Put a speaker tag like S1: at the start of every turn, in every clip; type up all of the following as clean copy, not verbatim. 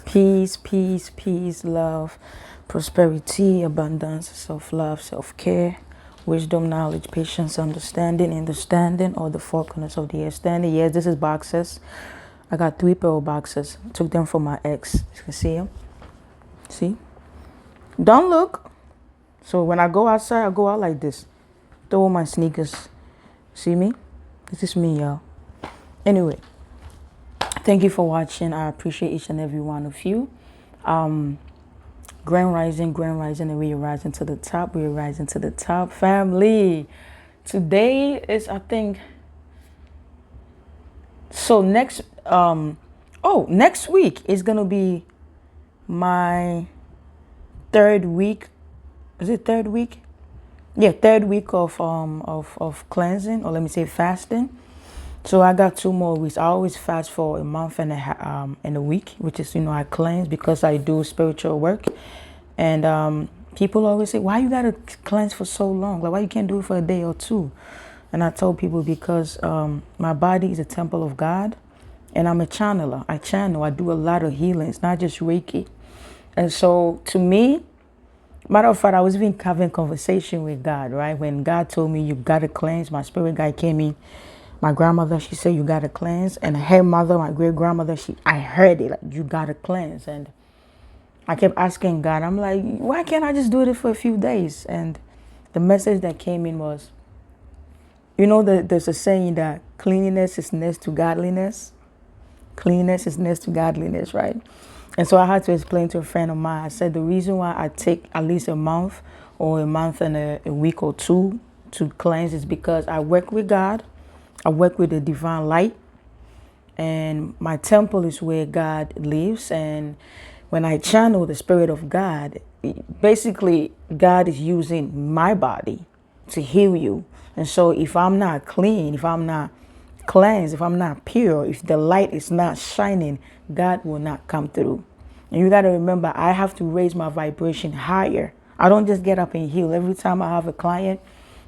S1: Peace, peace, peace, love, prosperity, abundance, self-love, self-care, wisdom, knowledge, patience, understanding, all the four corners of the understanding. Yes, this is boxes. I got 3 pair of boxes. Took them from my ex. You can see them. See? Don't look. So when I go outside, I go out like this. Throw my sneakers. See me? This is me, y'all. Anyway, thank you for watching. I appreciate each and every one of you. Grand rising, and we are rising to the top. We are rising to the top, family. Today is, I think, so next week is gonna be my third week. Is it third week? Yeah, third week of cleansing, or let me say fasting. So I got 2 more weeks. I always fast for a month and a week, which is, I cleanse because I do spiritual work. And people always say, why you gotta cleanse for so long? Like, why you can't do it for a day or two? And I told people because my body is a temple of God, and I'm a channeler. I channel. I do a lot of healings, not just Reiki. And so to me, matter of fact, I was even having a conversation with God, right? When God told me you gotta cleanse, my spirit guide came in. My grandmother, she said you gotta cleanse, and her mother, my great grandmother, I heard it, like, you gotta cleanse. And I kept asking God, I'm like, why can't I just do it for a few days? And the message that came in was, there's a saying that cleanliness is next to godliness. Cleanliness is next to godliness, right? And so I had to explain to a friend of mine. I said the reason why I take at least a month and a week or two to cleanse is because I work with God. I work with the divine light. And my temple is where God lives. And when I channel the Spirit of God, basically God is using my body to heal you. And so if I'm not clean, if I'm not cleansed, if I'm not pure, if the light is not shining, God will not come through. And you got to remember, I have to raise my vibration higher. I don't just get up and heal. Every time I have a client,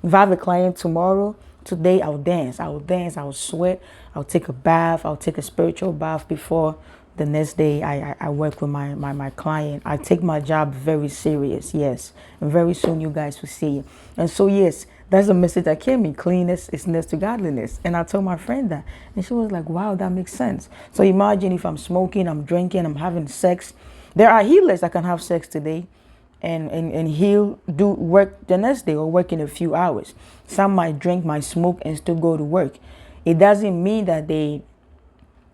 S1: if I have a client tomorrow, today I'll dance. I'll sweat. I'll take a bath. I'll take a spiritual bath before the next day I work with my client. I take my job very serious, yes. And very soon you guys will see it. And so, yes, that's the message that came in. Cleanness is next to godliness. And I told my friend that. And she was like, wow, that makes sense. So imagine if I'm smoking, I'm drinking, I'm having sex. There are healers that can have sex today and he'll do work the next day or work in a few hours. Some might drink, might smoke, and still go to work. It doesn't mean that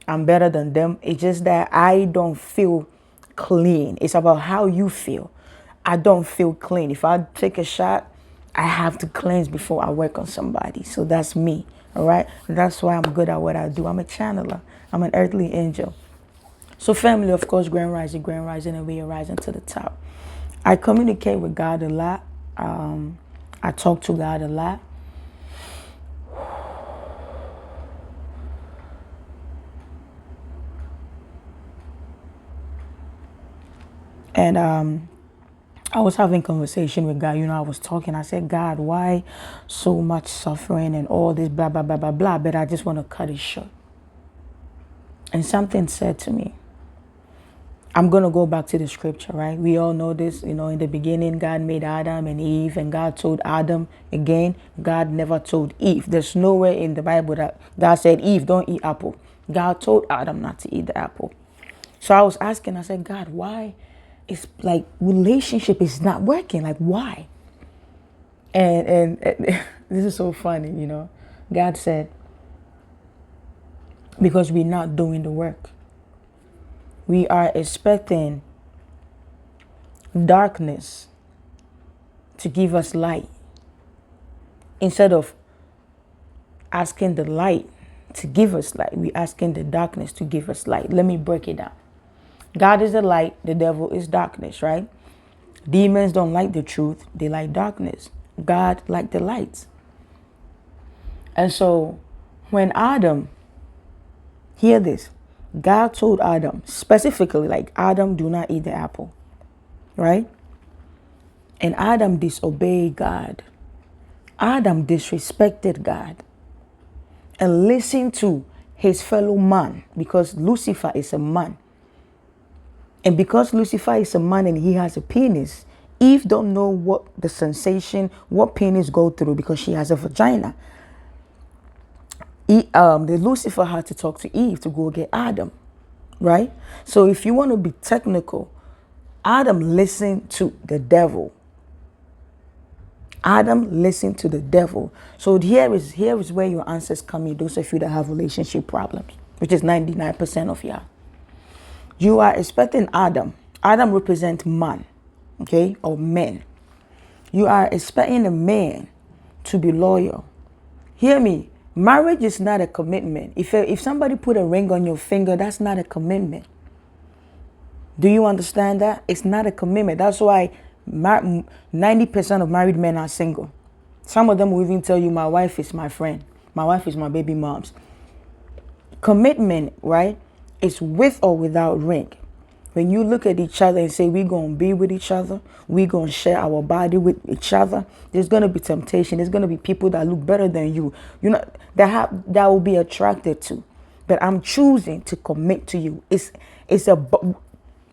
S1: I'm better than them. It's just that I don't feel clean. It's about how you feel. I don't feel clean. If I take a shot, I have to cleanse before I work on somebody. So that's me. All right. And that's why I'm good at what I do. I'm a channeler. I'm an earthly angel. So family, of course, grand rising, and we are rising to the top. I communicate with God a lot. I talk to God a lot. And I was having conversation with God. I was talking. I said, God, why so much suffering and all this blah, blah, blah, blah, blah. But I just want to cut it short. And something said to me, I'm going to go back to the scripture, right? We all know this, in the beginning, God made Adam and Eve, and God told Adam again. God never told Eve. There's nowhere in the Bible that God said, Eve, don't eat apple. God told Adam not to eat the apple. So I was asking, I said, God, why? It's like relationship is not working. Like, why? And this is so funny, God said, because we're not doing the work. We are expecting darkness to give us light instead of asking the light to give us light. We're asking the darkness to give us light. Let me break it down. God is the light, the devil is darkness, right? Demons don't like the truth, they like darkness. God liked the light. And so when Adam, hear this, God told Adam specifically, like, Adam, do not eat the apple, right? And Adam disobeyed God. Adam disrespected God and listened to his fellow man, because Lucifer is a man. And because Lucifer is a man and he has a penis, Eve don't know what the sensation, what penis go through because she has a vagina. The Lucifer had to talk to Eve to go get Adam, right? So if you want to be technical, Adam listened to the devil. Adam listened to the devil. So here is where your answers come in, those of you that have relationship problems, which is 99% of y'all. You are expecting Adam. Adam represents man, okay, or men. You are expecting a man to be loyal. Hear me. Marriage is not a commitment. If somebody put a ring on your finger, that's not a commitment. Do you understand that? It's not a commitment. That's why 90% of married men are single. Some of them will even tell you, my wife is my friend. My wife is my baby mom's. Commitment, right, is with or without ring. When you look at each other and say, we're going to be with each other, we're going to share our body with each other, there's going to be temptation. There's going to be people that look better than you, that will be attracted to. But I'm choosing to commit to you.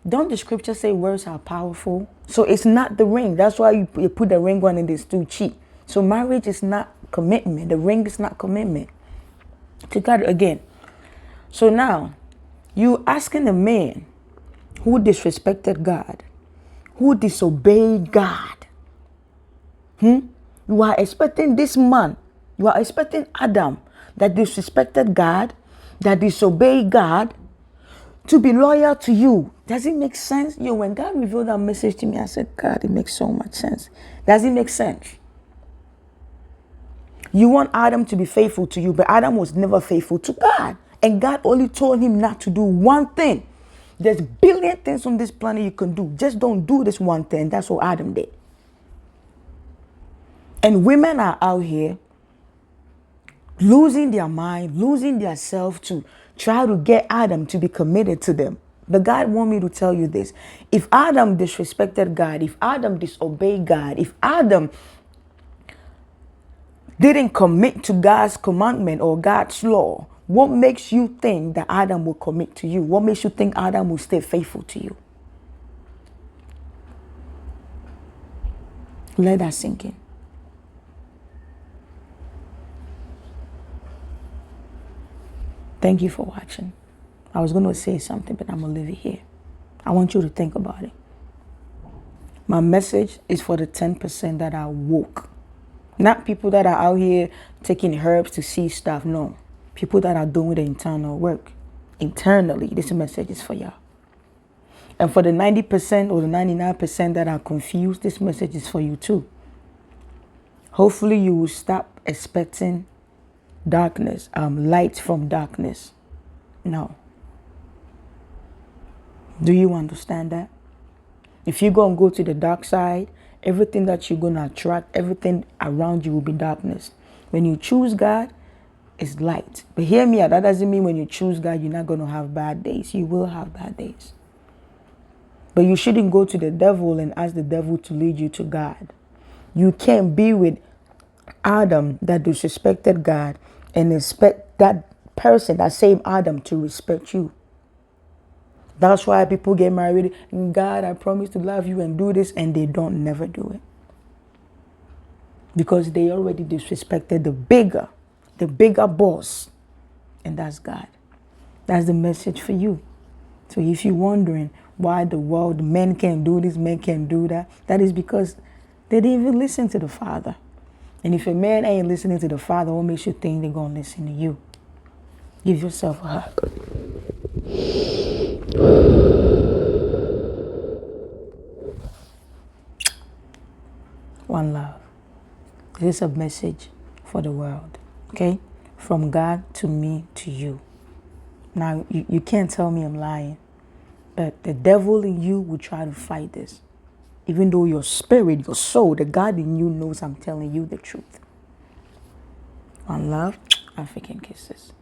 S1: Don't the scripture say words are powerful? So it's not the ring. That's why you put the ring on and it's too cheap. So marriage is not commitment. The ring is not commitment. To God again. So now, you asking a man who disrespected God, who disobeyed God. You are expecting this man, you are expecting Adam that disrespected God, that disobeyed God, to be loyal to you. Does it make sense? When God revealed that message to me, I said, God, it makes so much sense. Does it make sense? You want Adam to be faithful to you, but Adam was never faithful to God. And God only told him not to do one thing. There's billion things on this planet you can do. Just don't do this one thing. That's what Adam did. And women are out here losing their mind, losing their self to try to get Adam to be committed to them. But God wants me to tell you this. If Adam disrespected God, if Adam disobeyed God, if Adam didn't commit to God's commandment or God's law, what makes you think that Adam will commit to you? What makes you think Adam will stay faithful to you? Let that sink in. Thank you for watching. I was going to say something, but I'm going to leave it here. I want you to think about it. My message is for the 10% that are woke. Not people that are out here taking herbs to see stuff. No. People that are doing the internal work. Internally, this message is for y'all. And for the 90% or the 99% that are confused, this message is for you too. Hopefully you will stop expecting darkness, light from darkness. No. Do you understand that? If you're going to go to the dark side, everything that you're going to attract, everything around you will be darkness. When you choose God, it's light. But hear me out. That doesn't mean when you choose God, you're not going to have bad days. You will have bad days. But you shouldn't go to the devil and ask the devil to lead you to God. You can't be with Adam that disrespected God and expect that person, that same Adam, to respect you. That's why people get married. God, I promise to love you and do this, and they don't never do it. Because they already disrespected the bigger boss, and that's God. That's the message for you. So if you're wondering why the world, men can't do this, men can't do that, that is because they didn't even listen to the Father. And if a man ain't listening to the Father, what makes you think they're going to listen to you? Give yourself a hug. One love. This is a message for the world, okay? From God to me to you. Now, you can't tell me I'm lying, but the devil in you will try to fight this. Even though your spirit, your soul, the God in you knows I'm telling you the truth. One love, African kisses.